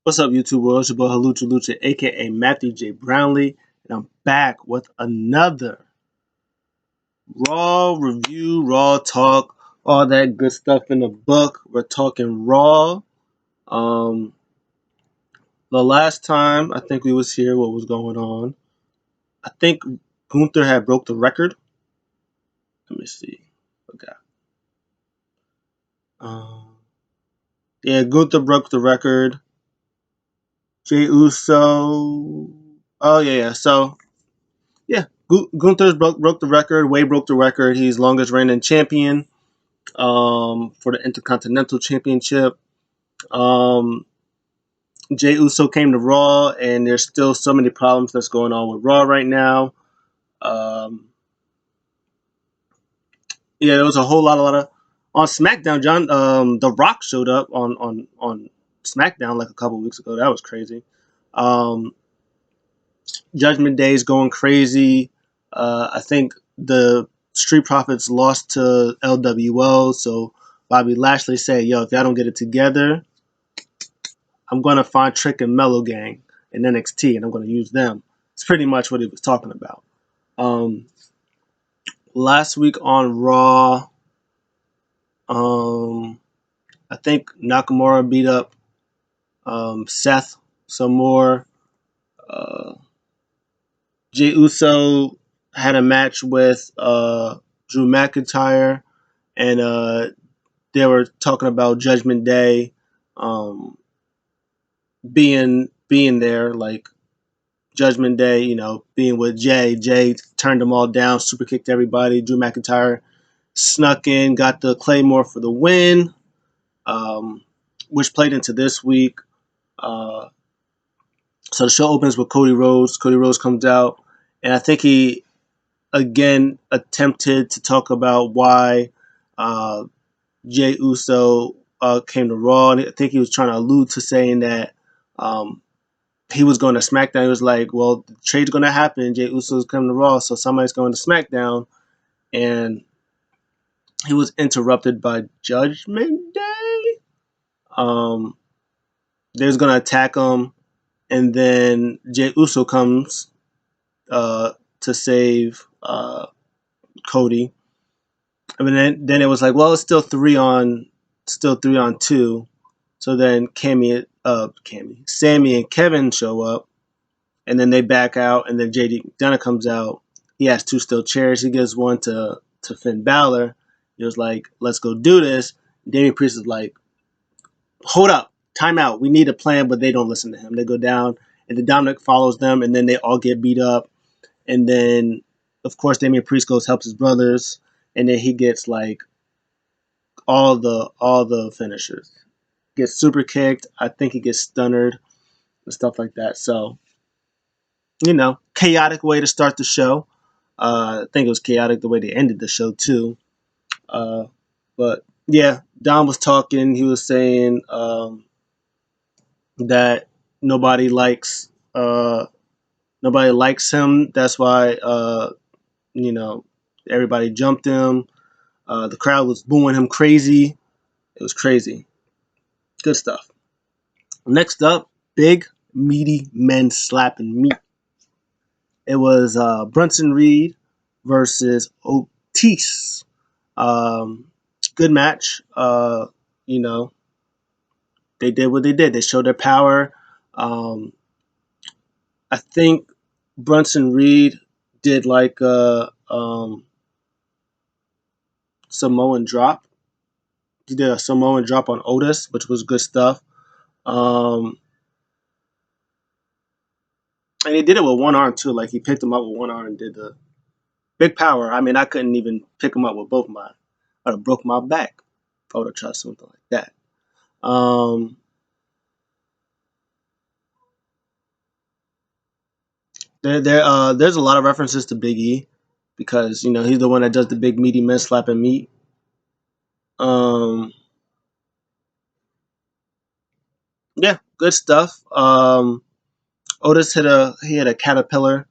What's up, YouTube world? It's your boy Halucha Lucha, aka Matthew J. Brownlee, and I'm back with another Raw review, Raw talk, all that good stuff in the book. We're talking Raw. Um, the last time I think we was here, what was going on? I think Gunther had broke the record. Let me see. Okay. Um, yeah, Gunther broke the record. Jey Uso. Oh yeah. So yeah, Gunther broke the record. Way broke the record. He's longest reigning champion for the Intercontinental Championship. Um, Jey Uso came to Raw, and there's still so many problems that's going on with Raw right now. Um, yeah, there was a lot of on SmackDown. The Rock showed up on SmackDown like a couple weeks ago. That was crazy. Um, Judgment Day is going crazy. I think the Street Profits lost to LWO, so Bobby Lashley said, "Yo, if y'all don't get it together, I'm gonna find Trick and Mellow Gang in NXT, and I'm gonna use them." It's pretty much what he was talking about. Um, Last week on Raw, um, I think Nakamura beat up Seth some more. Uh, Jey Uso had a match with Drew McIntyre, and they were talking about Judgment Day um, being there, like Judgment Day, being with Jay. Jay turned them all down, super kicked everybody. Drew McIntyre snuck in, got the Claymore for the win, which played into this week. Uh, so the show opens with Cody Rhodes. Cody Rhodes comes out, and I think he again attempted to talk about why uh, Jey Uso came to Raw. And I think he was trying to allude to saying that um, he was going to SmackDown. He was like, well, the trade's going to happen. Jey Uso's coming to Raw, so somebody's going to SmackDown. And he was interrupted by Judgment Day. Um, they was going to attack him, and then Jey Uso comes to save Cody. I mean, then it was like, well, it's still 3-on-2. So then Sammy and Kevin show up, and then they back out, and then JD McDonough comes out. He has two steel chairs. He gives one to Finn Balor. He was like, let's go do this. Damian Priest is like, hold up, time out. We need a plan, but they don't listen to him. They go down, and then Dominic follows them, and then they all get beat up. And then, of course, Damian Priest goes helps his brothers, and then he gets like all the finishers. Gets super kicked. I think he gets stunnered and stuff like that. So, chaotic way to start the show. I think it was chaotic the way they ended the show too. But yeah, Dom was talking. He was saying that nobody likes nobody likes him. That's why you know everybody jumped him. The crowd was booing him crazy. It was crazy. Good stuff. Next up, big meaty men slapping meat. It was Brunson Reed versus Otis. Good match. You know, they did what they did. They showed their power. Um, I think Brunson Reed did like a Samoan drop. He did a Samoan drop on Otis, which was good stuff. Um, and he did it with one arm too. Like he picked him up with one arm and did the big power. I mean, I couldn't even pick him up with both mine. I'd have broke my back if I would have tried something like that. Um, there's a lot of references to Big E because he's the one that does the big meaty men slapping meat. Um, yeah, good stuff. Otis hit a caterpillar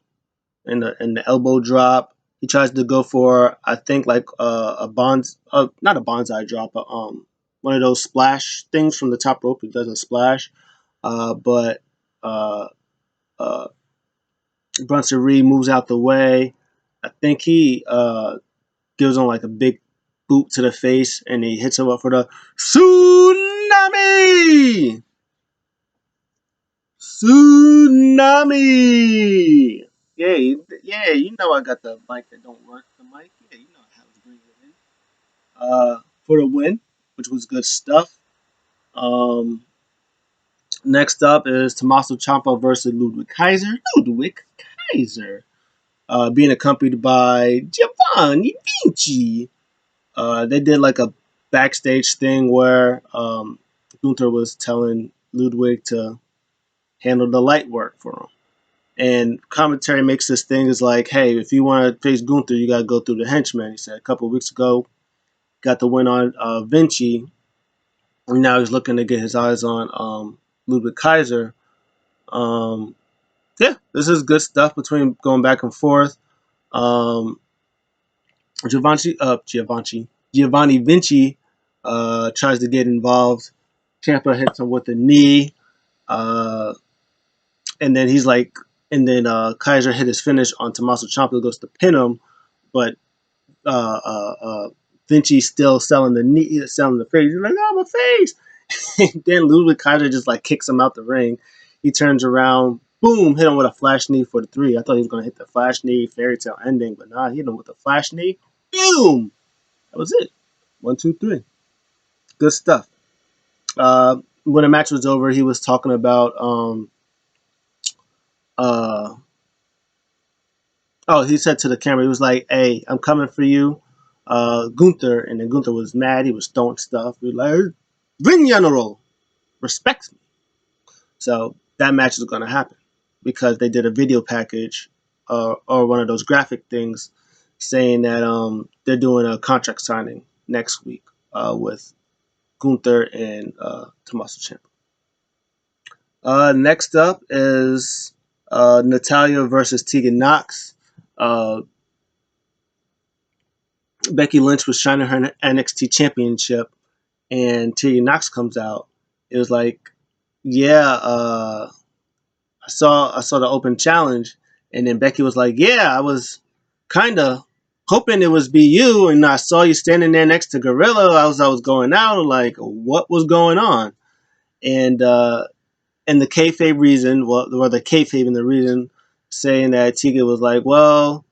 in the elbow drop. He tries to go for I think like a not a bonsai drop, but one of those splash things from the top rope. He does a splash. but uh, uh, Bronson Reed moves out the way. I think he gives him like a big boot to the face, and he hits him up for the tsunami. Tsunami. Yeah, yeah, you know I got the mic that don't work. The mic, yeah, you know how to bring it in. For the win, which was good stuff. Um, Next up is Tommaso Ciampa versus Ludwig Kaiser. Ludwig Kaiser, being accompanied by Giovanni Vinci. They did like a backstage thing where Gunther was telling Ludwig to handle the light work for him. And commentary makes this thing is like, hey, if you want to face Gunther, you got to go through the henchman. He said a couple of weeks ago, got the win on Vinci, and now he's looking to get his eyes on Ludwig Kaiser. Um, yeah, this is good stuff between going back and forth. Um, Giovanni Vinci tries to get involved. Ciampa hits him with a knee, uh, and then he's like, and then Kaiser hit his finish on Tommaso Ciampa, goes to pin him, but uh, uh, uh, Vinci still selling the knee, selling the face. He's like, "Oh, my face!" And then Ludwig Kaiser just like kicks him out the ring. He turns around, boom, hit him with a flash knee for the three. I thought he was gonna hit the flash knee, fairy tale ending, but nah, he hit him with a flash knee. Boom! That was it. 1, 2, 3. Good stuff. When the match was over, he was talking about uh he said to the camera, he was like, "Hey, I'm coming for you, Gunther." And then Gunther was mad. He was throwing stuff. He was like, "Ring general, respect me." So that match is going to happen because they did a video package or one of those graphic things saying that they're doing a contract signing next week with Gunther and Tommaso Ciampa. Next up is Natalia versus Tegan Knox. Uh, Becky Lynch was shining her NXT championship, and Tegan Knox comes out. It was like, yeah, I saw the open challenge, and then Becky was like, yeah, I was kind of hoping it was be you, and I saw you standing there next to Gorilla. I was going out, like, what was going on? And the kayfabe reason, well, the kayfabe and the reason saying that Tegan was like, well,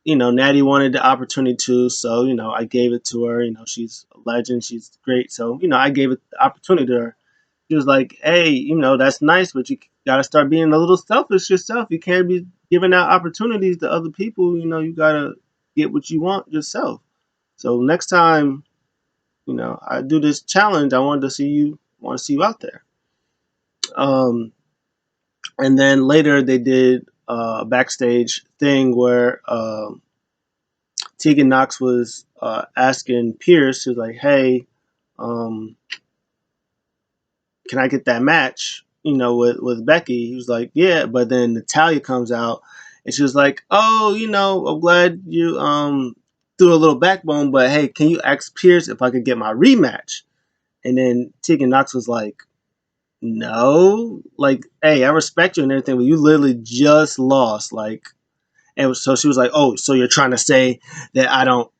Nattie wanted the opportunity too, so I gave it to her. She's a legend, she's great, so I gave it the opportunity to her. He was like, hey, that's nice, but you gotta start being a little selfish yourself. You can't be giving out opportunities to other people. You gotta get what you want yourself. So next time, I do this challenge, I want to see you out there. Um, and then later they did a backstage thing where Tegan Knox was asking Pierce, who's like, hey, um, can I get that match? With Becky. He was like, yeah. But then Natalia comes out and she was like, oh, I'm glad you threw a little backbone, but hey, can you ask Pierce if I could get my rematch? And then Tegan Knox was like, no, like, hey, I respect you and everything, but you literally just lost, like. And so she was like, "Oh, so you're trying to say that I don't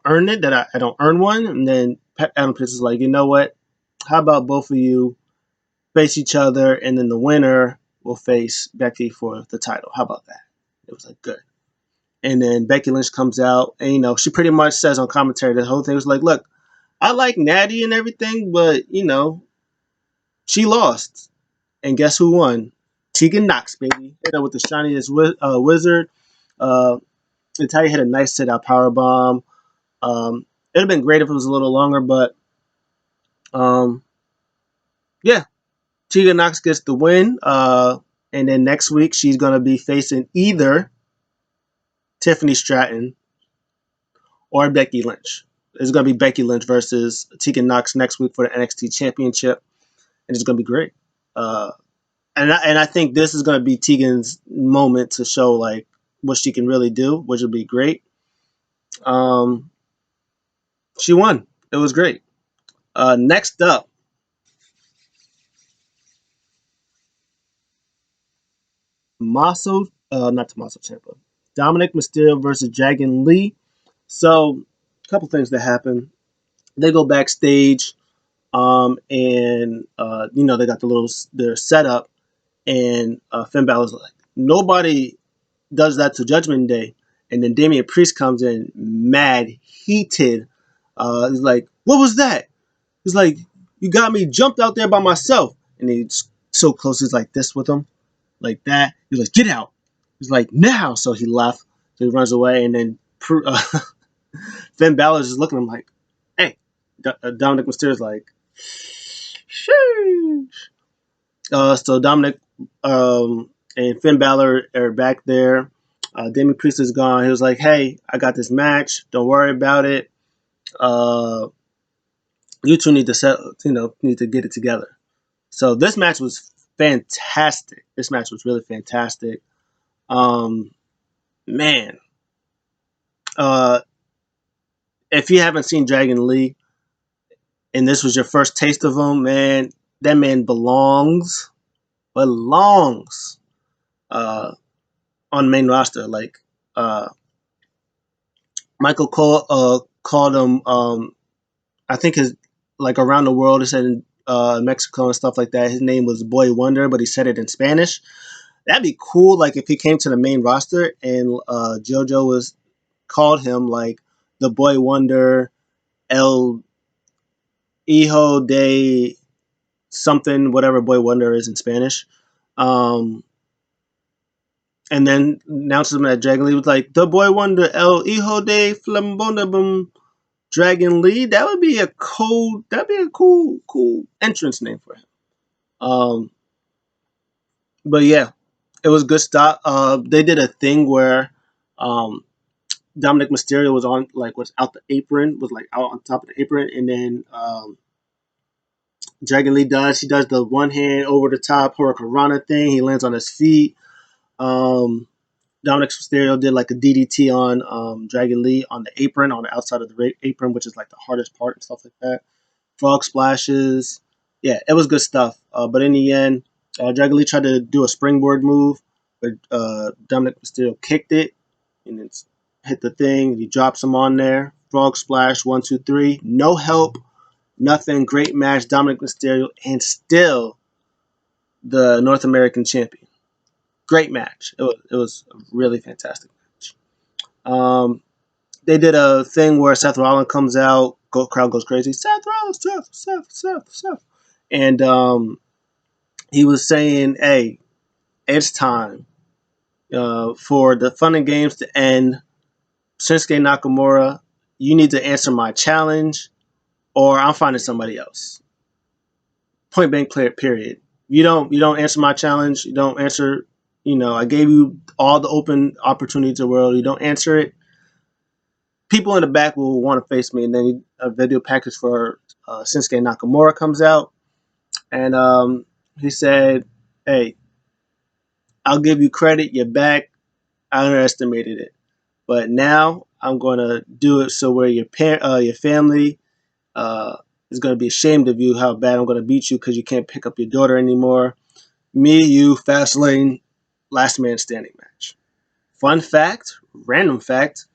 earn it, that I don't earn one?" And then Adam Pearce was like, "You know what? How about both of you face each other, and then the winner will face Becky for the title? How about that?" It was like good. And then Becky Lynch comes out, and she pretty much says on commentary the whole thing was like, "Look, I like Nattie and everything, but she lost, and guess who won? Tegan Knox, baby. With the shiniest wizard." Uh, Natalia had a nice sit out power bomb. It'd have been great if it was a little longer, but um, yeah, Tegan Knox gets the win. And then next week she's gonna be facing either Tiffany Stratton or Becky Lynch. It's gonna be Becky Lynch versus Tegan Knox next week for the NXT Championship, and it's gonna be great. Uh, and I think this is gonna be Tegan's moment to show like what she can really do, which will be great. Um, she won. It was great. Next up, not Tommaso Ciampa, Dominic Mysterio versus Dragon Lee. So, a couple things that happen. They go backstage, and they got their setup, and Finn Balor's like, nobody does that to Judgment Day, and then Damian Priest comes in mad heated. He's like, "What was that?" He's like, "You got me jumped out there by myself," and he's so close. He's like this with him, like that. He's like, "Get out!" He's like, "Now!" So he left. So he runs away, and then Finn Balor's just looking at him like, "Hey." Dominic Mysterio's like, "Sheesh." So Dominic and Finn Balor are back there. Damian Priest is gone. He was like, "Hey, I got this match. Don't worry about it. Uh, you two need to get it together." So this match was fantastic. This match was really fantastic. Um, man, uh, if you haven't seen Dragon Lee and this was your first taste of him, man, that man belongs on main roster. Like uh, Michael Cole called him. I think his like around the world. He said in Mexico and stuff like that. His name was Boy Wonder, but he said it in Spanish. That'd be cool. Like if he came to the main roster and JoJo was called him like the Boy Wonder El Hijo de something, whatever Boy Wonder is in Spanish. Um, and then announced him at Dragon Lee was like the Boy Wonder El Hijo de Flambonabum Dragon Lee. That'd be a cool entrance name for him. Um, but yeah, it was good stuff. They did a thing where um, Dominic Mysterio was out the apron, was like out on top of the apron, and then Dragon Lee does the one hand over the top Hurricanrana thing. He lands on his feet. Um, Dominic Mysterio did like a DDT on Dragon Lee on the apron, on the outside of the apron, which is like the hardest part and stuff like that. Frog splashes. Yeah, it was good stuff. But in the end, Dragon Lee tried to do a springboard move, but Dominic Mysterio kicked it and it's hit the thing. He drops him on there. Frog splash, 1, 2, 3. No help, nothing. Great match. Dominic Mysterio and still the North American champion. Great match. It was a really fantastic match. They did a thing where Seth Rollins comes out, crowd goes crazy. Seth Rollins, Seth. And he was saying, "Hey, it's time for the fun and games to end. Shinsuke Nakamura, you need to answer my challenge, or I'm finding somebody else." Point blank, period. You don't answer my challenge. You don't answer. I gave you all the open opportunities in the world. You don't answer it. People in the back will want to face me, and then a video package for Shinsuke Nakamura comes out, and he said, "Hey, I'll give you credit. You're back. I underestimated it, but now I'm going to do it so where your family is going to be ashamed of you. How bad I'm going to beat you because you can't pick up your daughter anymore. Me, you, fast lane, last man standing match." Fun fact, random fact: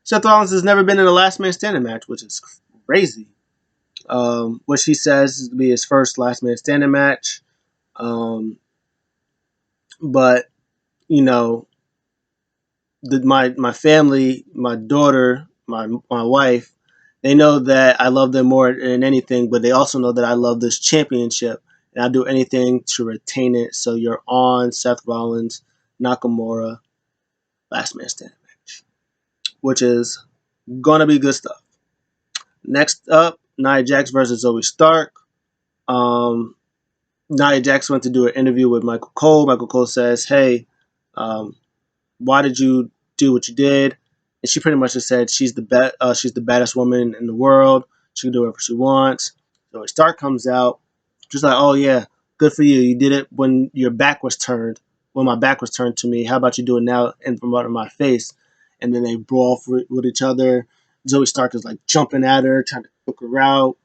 Seth Rollins has never been in a last man standing match, which is crazy. Which he says is to be his first last man standing match. But you know, my family, my daughter, my wife, they know that I love them more than anything. But they also know that I love this championship, and I'll do anything to retain it. So you're on Seth Rollins, Nakamura, last man standing match, which is gonna be good stuff. Next up, Nia Jax versus Zoe Stark. Um, Nia Jax went to do an interview with Michael Cole. Michael Cole says, "Hey, um, why did you do what you did?" And she pretty much just said she's the baddest woman in the world. She can do whatever she wants. So a Stark comes out, just like, "Oh yeah, good for you. You did it when your back was turned. When my back was turned to me. How about you do it now in front of my face?" And then they brawl with each other. Zoe Stark is like jumping at her, trying to choke her out.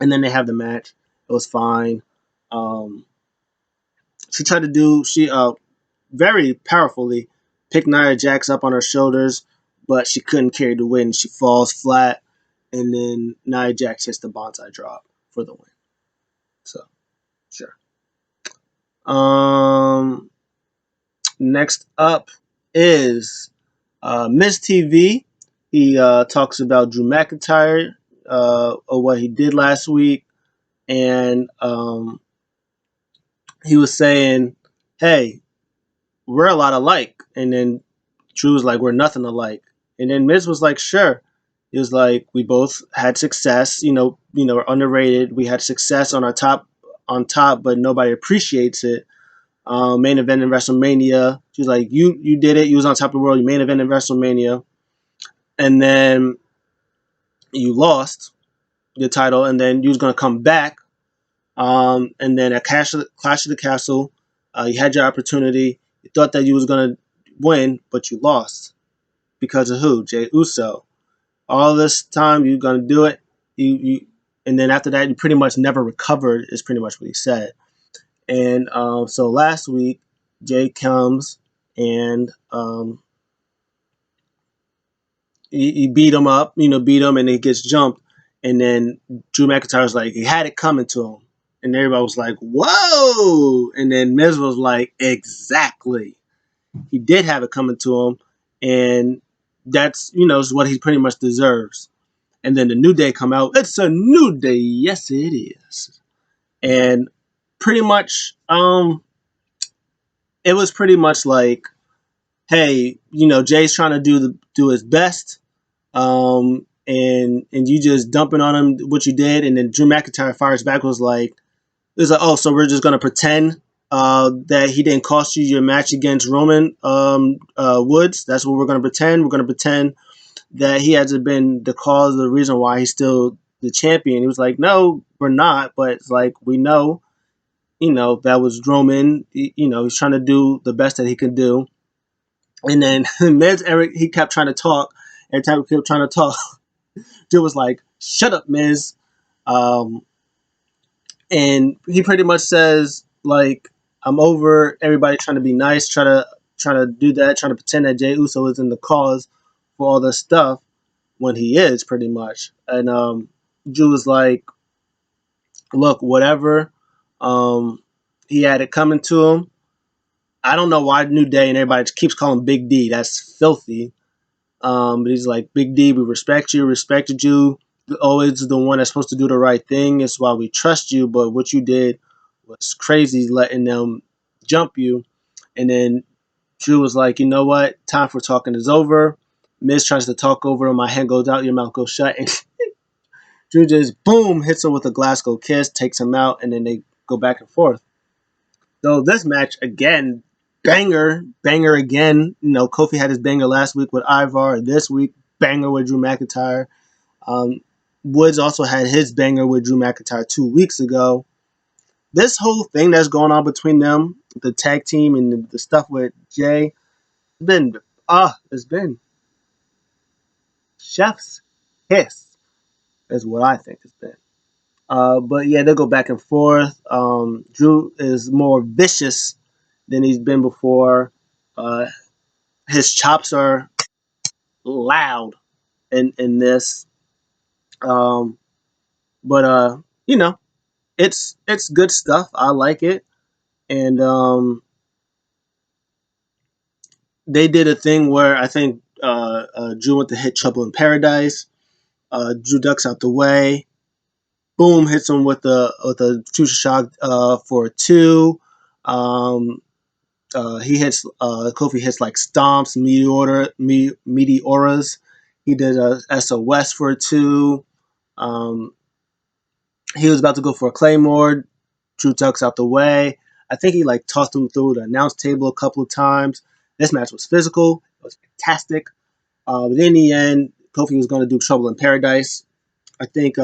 And then they have the match. It was fine. Um, she tried to do very powerfully picked Nia Jax up on her shoulders, but she couldn't carry the win. She falls flat, and then Nia Jax hits the bonsai drop for the win. So, sure. Um, Next up is Miz TV. He talks about Drew McIntyre, or what he did last week, and he was saying, "Hey, we're a lot alike," and then Drew was like, "We're nothing alike," and then Miz was like, "Sure." He was like, "We both had success, we're underrated. We had success on top, but nobody appreciates it. Main event in WrestleMania." She's like, "You did it. You was on top of the world. You main event in WrestleMania, and then you lost the title, and then you was gonna come back. And then at Clash of the Castle, you had your opportunity. You thought that you was gonna win, but you lost because of who? Jey Uso. All this time you're gonna do it. You and then after that you pretty much never recovered. Is pretty much what he said. And so last week Jay comes and he beat him up, beat him, and he gets jumped. And then Drew McIntyre's like, he had it coming to him. And everybody was like, whoa. And then Miz was like, exactly. He did have it coming to him. And that's, is what he pretty much deserves. And then the New Day come out. It's a new day. Yes, it is. And pretty much, it was pretty much like, hey, Jay's trying to do his best. And you just dumping on him what you did, and then Drew McIntyre fires back was like, oh, so we're just gonna pretend that he didn't cost you your match against Roman Woods. That's what we're gonna pretend. We're gonna pretend that he hasn't been the cause, the reason why he's still the champion. He was like, no, we're not, but it's like we know, that was Roman. He's trying to do the best that he can do. And then Miz Eric, he kept trying to talk. Every time he kept trying to talk, Drew was like, "Shut up, Miz," um, and he pretty much says like, "I'm over everybody trying to be nice, try to do that, trying to pretend that Jey Uso is in the cause for all this stuff when he is pretty much." And Drew was like, "Look, whatever." Um, he had it coming to him. I don't know why New Day and everybody keeps calling Big D. That's filthy. But he's like, Big D, we respect you, respected you. Always the one that's supposed to do the right thing. It's why we trust you. But what you did was crazy, letting them jump you. And then Drew was like, you know what? Time for talking is over. Miz tries to talk over him. My hand goes out, your mouth goes shut. And Drew just, boom, hits him with a Glasgow kiss, takes him out, and then they go back and forth. So this match, again, banger again. Kofi had his banger last week with Ivar. This week, banger with Drew McIntyre. Um, Woods also had his banger with Drew McIntyre 2 weeks ago. This whole thing that's going on between them, the tag team and the stuff with Jay, it's been chef's kiss, is what I think it's been. But yeah, they'll go back and forth. Drew is more vicious than he's been before. Uh, his chops are loud in this. Um, but it's good stuff. I like it. And they did a thing where I think Drew went to hit Trouble in Paradise. Drew ducks out the way. Boom, hits him with a future shock for a two. Um, he hits Kofi hits like stomps, meteoras. He did a SOS for a two. Um, he was about to go for a claymore. Drew ducks out the way. I think he like tossed him through the announce table a couple of times. This match was physical. It was fantastic. But in the end, Kofi was going to do Trouble in Paradise. I think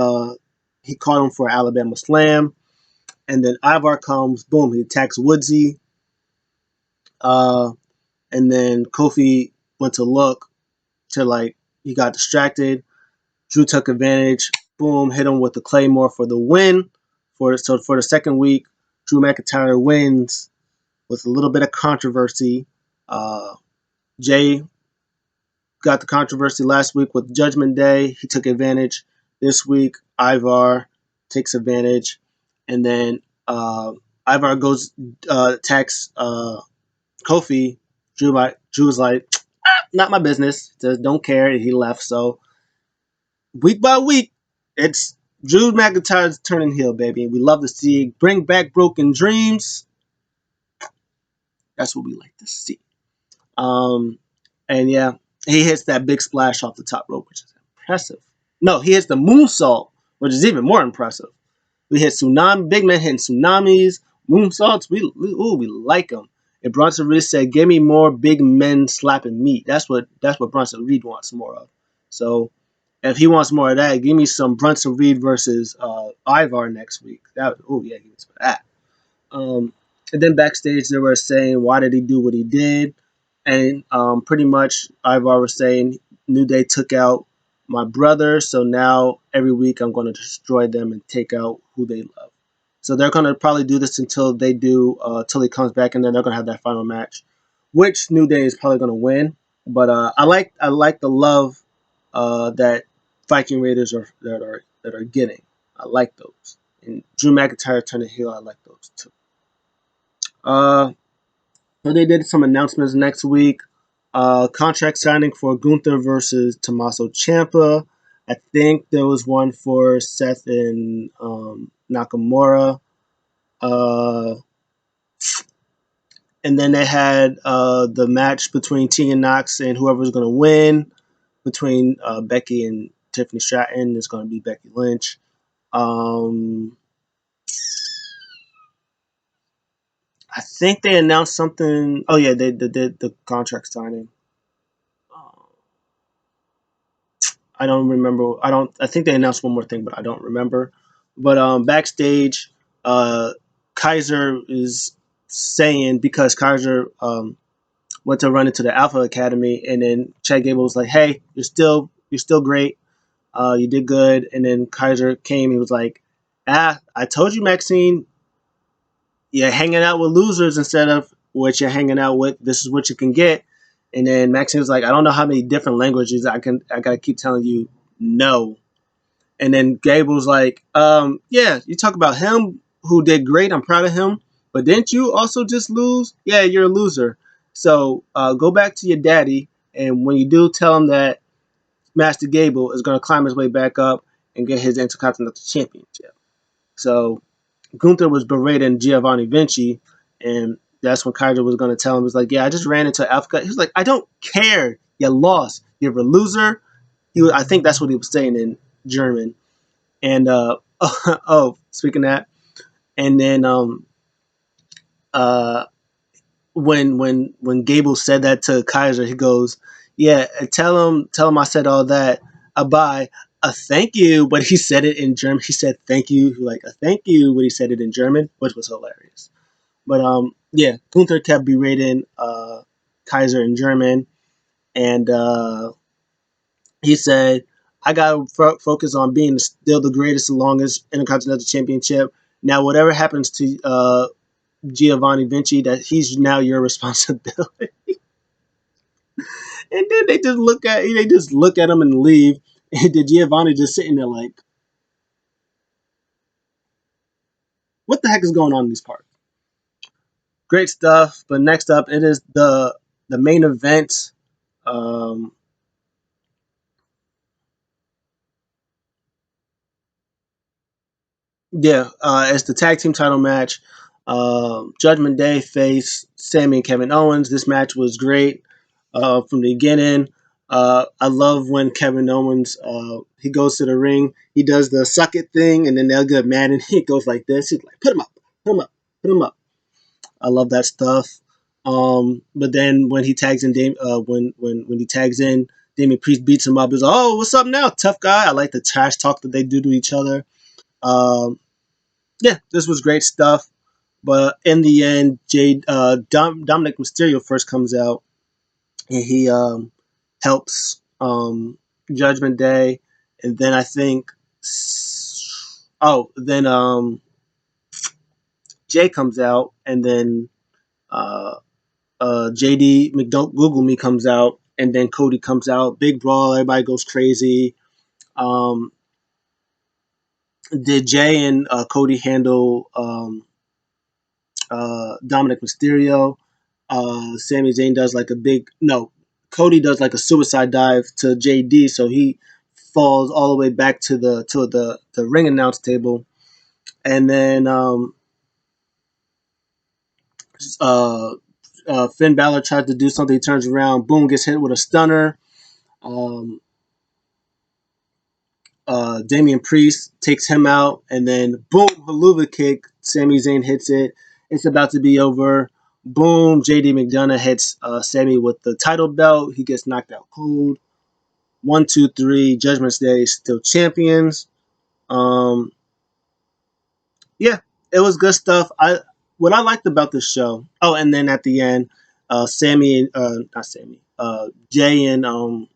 he caught him for Alabama Slam. And then Ivar comes, boom, he attacks Woodsy. Uh, and then Kofi went to look to like, he got distracted. Drew took advantage. Boom, hit him with the Claymore for the win. For the second week, Drew McIntyre wins with a little bit of controversy. Uh, Jay got the controversy last week with Judgment Day. He took advantage. This week, Ivar takes advantage. And then Ivar goes, attacks Kofi. Drew was like, not my business. Just don't care. And he left. So week by week, it's Drew McIntyre's turning heel, baby. We love to see. Bring back broken dreams. That's what we like to see. Um, and yeah, he hits that big splash off the top rope, which is impressive. No, he hits the moonsault, which is even more impressive. We hit tsunami, big man hitting tsunamis, moonsaults. We like them. And Bronson Reed said, "Give me more big men slapping meat." That's what Bronson Reed wants more of. So if he wants more of that, give me some Bronson Reed versus Ivar next week. Yeah, give me some of that. And then backstage they were saying, why did he do what he did? And pretty much Ivar was saying, New Day took out my brother, so now every week I'm going to destroy them and take out who they love. So they're going to probably do this until they do, till he comes back, and then they're going to have that final match, which New Day is probably going to win. But I like the love that Viking Raiders are getting. I like those. And Drew McIntyre turning heel, I like those too. Uh, so they did some announcements next week. Contract signing for Gunther versus Tommaso Ciampa. I think there was one for Seth and Nakamura. Uh, and then they had the match between Tegan Knox and whoever's going to win between Becky and Tiffany Stratton. It's going to be Becky Lynch. Um, I think they announced something. Oh yeah, they did the contract signing. Uh, I don't remember. I don't. I think they announced one more thing, but I don't remember. But backstage, uh, Kaiser is saying because Kaiser went to run into the Alpha Academy, and then Chad Gable was like, "Hey, you're still great. You did good." And then Kaiser came. He was like, I told you, Maxine, you're hanging out with losers instead of what you're hanging out with. This is what you can get." And then Maxine was like, "I don't know how many different languages I gotta keep telling you no." And then Gable's like, yeah, you talk about him who did great. I'm proud of him. But didn't you also just lose? Yeah, you're a loser. So go back to your daddy. And when you do, tell him that Master Gable is going to climb his way back up and get his Intercontinental Championship. So Gunther was berating Giovanni Vinci. And that's when Kaiser was going to tell him, he was like, yeah, I just ran into Africa. He was like, I don't care. You lost. You're a loser. I think that's what he was saying in German. And oh, speaking of that, and then uh, when Gable said that to Kaiser, he goes, "Yeah, tell him I said all that. Bye, a thank you." But he said it in German. He said thank you, like a thank you, but he said it in German, which was hilarious. But yeah, Gunther kept berating Kaiser in German, and he said, "I got to focus on being still the greatest, the longest Intercontinental Championship. Now, whatever happens to Giovanni Vinci, that he's now your responsibility." And then they just look at him and leave. And then Giovanni just sitting there like, what the heck is going on in these parts? Great stuff. But next up, it is the main event. Um, yeah, it's the tag team title match. Judgment Day face Sammy and Kevin Owens. This match was great from the beginning. I love when Kevin Owens he goes to the ring, he does the suck it thing, and then they'll get mad and he goes like this. He's like, put him up, put him up, put him up. I love that stuff. But then when he tags in, when he tags in, Damian Priest beats him up. He's like, oh, what's up now, tough guy? I like the trash talk that they do to each other. Um, yeah, this was great stuff. But in the end, Dominic Mysterio first comes out and he helps Judgment Day, and then I think then Jay comes out, and then Uh, JD McDonald Google Me comes out, and then Cody comes out. Big brawl. Everybody goes crazy. Um, did Jay and Cody handle Dominic Mysterio? Sami Zayn does like a big no. Cody does like a suicide dive to JD, so he falls all the way back to the ring announce table, and then uh, Finn Balor tries to do something. He turns around, boom, gets hit with a stunner. Um, Damian Priest takes him out, and then boom, haluva kick. Sami Zayn hits it. It's about to be over. Boom, JD McDonough hits Sami with the title belt. He gets knocked out cold. 1, 2, 3. Judgment Day still champions. Um, yeah, it was good stuff. I what I liked about this show. Oh, and then at the end, Sammy and not Sammy, Jay and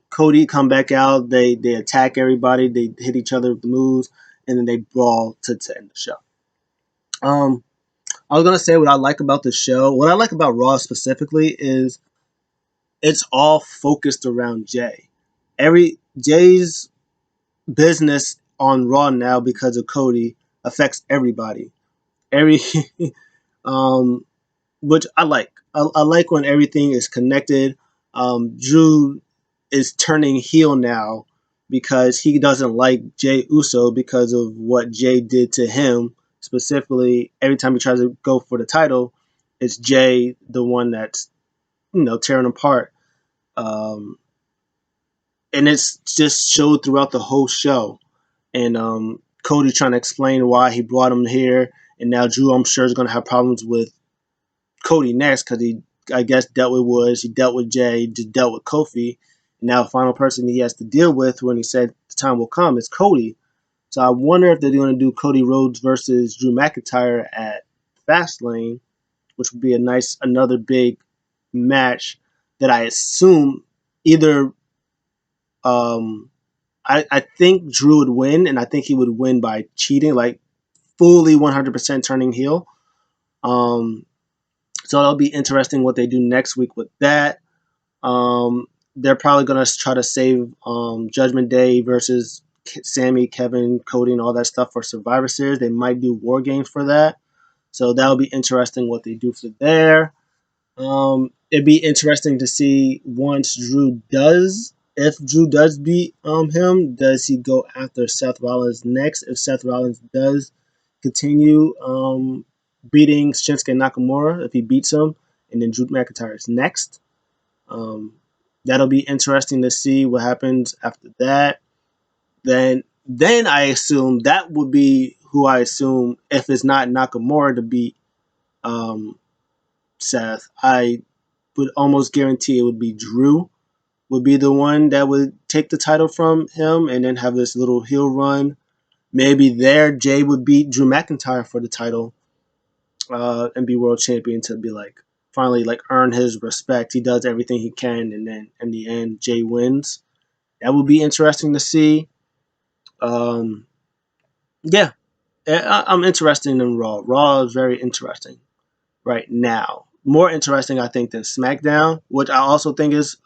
Cody come back out. They attack everybody. They hit each other with the moves, and then they brawl to end the show. Um, I was gonna say what I like about the show. What I like about Raw specifically is it's all focused around Jay. Every Jay's business on Raw now because of Cody affects everybody. Every um, which I like. I like when everything is connected. Drew is turning heel now because he doesn't like Jay Uso because of what Jay did to him. Specifically, every time he tries to go for the title, it's Jay the one that's tearing him apart. Um, and it's just showed throughout the whole show. And Cody trying to explain why he brought him here, and now Drew, I'm sure, is going to have problems with Cody next because he, I guess, dealt with Woods, he dealt with Jay, he just dealt with Kofi. And now the final person he has to deal with when he said the time will come is Cody. So I wonder if they're going to do Cody Rhodes versus Drew McIntyre at Fastlane, which would be a nice another big match that I assume either I think Drew would win, and I think he would win by cheating, like fully 100% turning heel. Um, so it'll be interesting what they do next week with that. They're probably going to try to save Judgment Day versus Sammy, Kevin, Cody, and all that stuff for Survivor Series. They might do War Games for that. So that'll be interesting what they do for there. It'd be interesting to see once Drew does, if Drew does beat him, does he go after Seth Rollins next? If Seth Rollins does continue beating Shinsuke Nakamura, if he beats him, and then Drew McIntyre is next. Um, that'll be interesting to see what happens after that. Then I assume that would be who I assume if it's not Nakamura to beat um, Seth. I would almost guarantee it would be Drew would be the one that would take the title from him and then have this little heel run. Maybe there Jay would beat Drew McIntyre for the title and be world champion to be like finally like earn his respect. He does everything he can, and then in the end Jay wins. That would be interesting to see. Um, yeah, I'm interested in Raw. Raw is very interesting right now. More interesting, I think, than SmackDown, which I also think is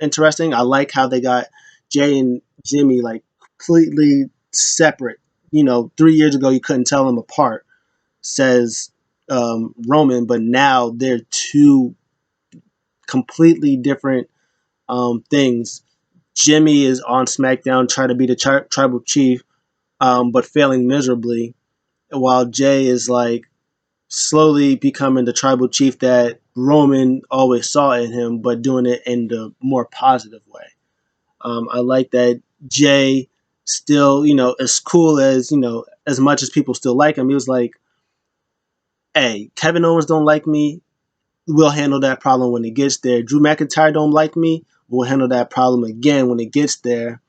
interesting. I like how they got Jay and Jimmy like completely separate. 3 years ago you couldn't tell them apart. Says Roman, but now they're two completely different things. Jimmy is on SmackDown trying to be the tribal chief, but failing miserably, while Jay is like slowly becoming the tribal chief that Roman always saw in him, but doing it in the more positive way. I like that Jay still, as cool as, as much as people still like him, he was like, hey, Kevin Owens don't like me. We'll handle that problem when it gets there. Drew McIntyre don't like me. We'll handle that problem again when it gets there.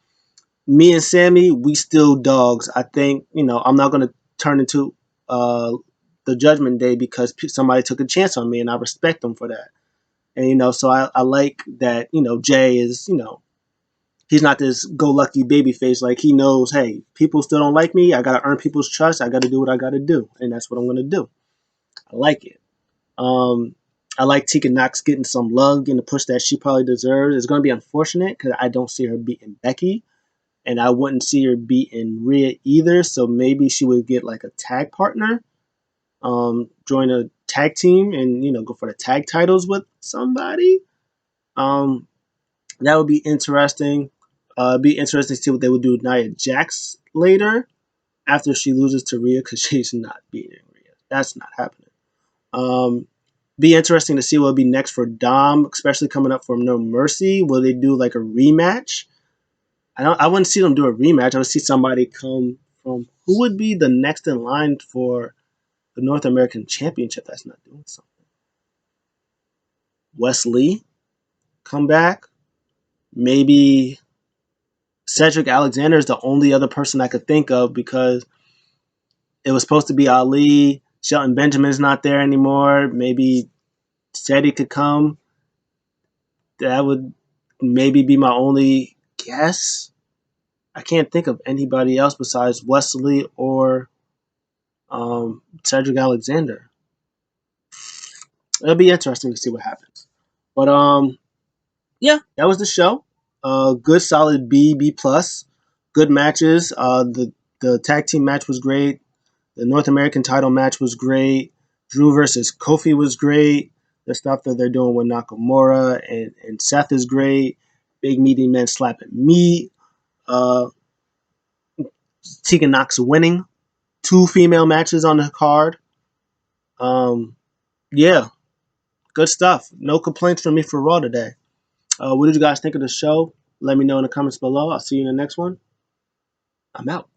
Me and Sammy, we still dogs. I think, I'm not going to turn into uh, the Judgment Day because somebody took a chance on me, and I respect them for that. And, so I like that, Jay is, he's not this go lucky baby face. Like, he knows, hey, people still don't like me. I got to earn people's trust. I got to do what I got to do. And that's what I'm going to do. I like it. Um, I like Tegan Knox getting some love, getting the push that she probably deserves. It's going to be unfortunate because I don't see her beating Becky, and I wouldn't see her beating Rhea either. So maybe she would get like a tag partner, join a tag team, and go for the tag titles with somebody. Um, that would be interesting. It'd be interesting to see what they would do with Nia Jax later after she loses to Rhea because she's not beating Rhea. That's not happening. Um, be interesting to see what will be next for Dom, especially coming up from No Mercy. Will they do like a rematch? I wouldn't see them do a rematch. I would see somebody come from who would be the next in line for the North American Championship that's not doing something. Wesley come back. Maybe Cedric Alexander is the only other person I could think of because it was supposed to be Ali. Shelton Benjamin's not there anymore. Maybe Teddy could come. That would maybe be my only guess. I can't think of anybody else besides Wesley or Cedric Alexander. It'll be interesting to see what happens. But yeah, that was the show. Good, solid B plus. Good matches. The tag team match was great. The North American title match was great. Drew versus Kofi was great. The stuff that they're doing with Nakamura and Seth is great. Big meaty men slapping meat. Uh, Tegan Knox winning. Two female matches on the card. Um, yeah, good stuff. No complaints from me for Raw today. What did you guys think of the show? Let me know in the comments below. I'll see you in the next one. I'm out.